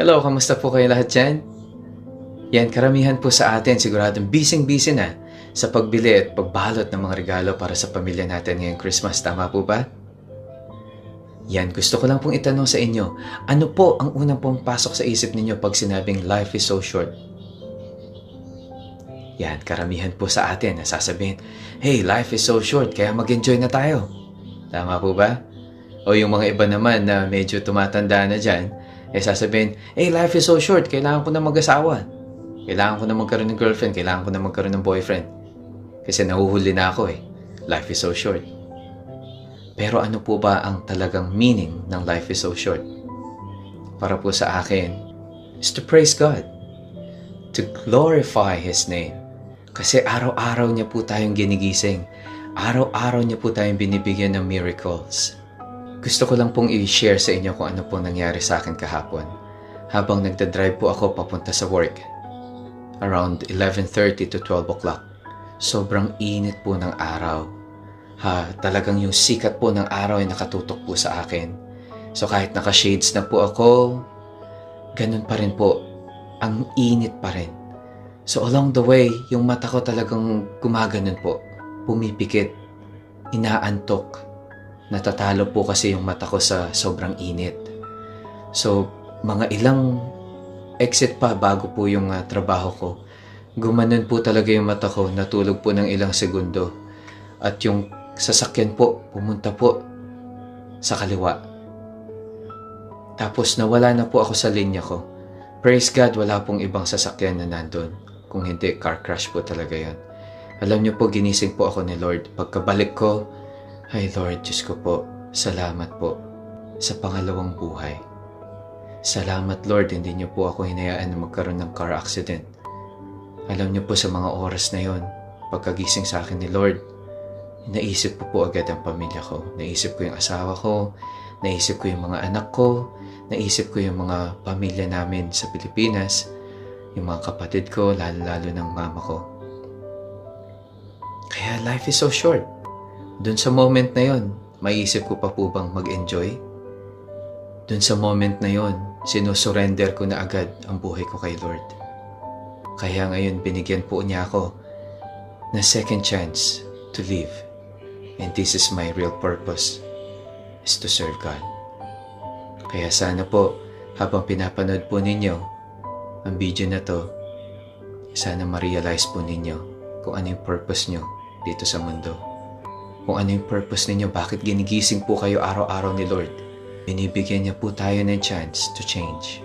Hello, kamusta po kayo lahat dyan? Yan, karamihan po sa atin siguradong busy-busy na sa pagbili at pagbalot ng mga regalo para sa pamilya natin ngayong Christmas. Tama po ba? Yan, gusto ko lang pong itanong sa inyo, ano po ang unang pumapasok sa isip ninyo pag sinabing life is so short? Yan, karamihan po sa atin na sasabihin, hey, life is so short, kaya mag-enjoy na tayo. Tama po ba? O yung mga iba naman na medyo tumatanda na dyan, sasabihin, hey, life is so short, kailangan ko na mag-asawa. Kailangan ko na magkaroon ng girlfriend, kailangan ko na magkaroon ng boyfriend. Kasi nahuhuli na ako eh. Life is so short. Pero ano po ba ang talagang meaning ng life is so short? Para po sa akin, is to praise God. To glorify His name. Kasi araw-araw niya po tayong ginigising. Araw-araw niya po tayong binibigyan ng miracles. Gusto ko lang pong i-share sa inyo kung ano pong nangyari sa akin kahapon. Habang nagdadrive po ako papunta sa work. Around 11:30 to 12 o'clock. Sobrang init po ng araw. Talagang yung sikat po ng araw ay nakatutok po sa akin. So kahit naka-shades na po ako, ganun pa rin po. Ang init pa rin. So along the way, yung mata ko talagang gumaganon po. Pumipikit. Inaantok. Natatalo po kasi yung mata ko sa sobrang init. So, mga ilang exit pa bago po yung trabaho ko. Gumanon po talaga yung mata ko, natulog po ng ilang segundo. At yung sasakyan po, pumunta po sa kaliwa. Tapos nawala na po ako sa linya ko. Praise God, wala pong ibang sasakyan na nandun. Kung hindi, car crash po talaga yan. Alam niyo po, ginising po ako ni Lord. Pagkabalik ko, ay Lord, Diyos ko po, salamat po sa pangalawang buhay. Salamat Lord, hindi niyo po ako hinayaan na magkaroon ng car accident. Alam niyo po sa mga oras na yon, pagkagising sa akin ni Lord, naisip ko po agad ang pamilya ko. Naisip ko yung asawa ko, naisip ko yung mga anak ko, naisip ko yung mga pamilya namin sa Pilipinas, yung mga kapatid ko, lalo-lalo ng mama ko. Kaya life is so short. Doon sa moment na yon, maiisip ko pa po bang mag-enjoy? Doon sa moment na yon, sinusurrender ko na agad ang buhay ko kay Lord. Kaya ngayon binigyan po niya ako na second chance to live. And this is my real purpose, is to serve God. Kaya sana po, habang pinapanood po ninyo ang video na to, sana ma-realize po ninyo kung ano yung purpose nyo dito sa mundo. Kung ano yung purpose ninyo, bakit ginigising po kayo araw-araw ni Lord. Binibigyan niya po tayo ng chance to change.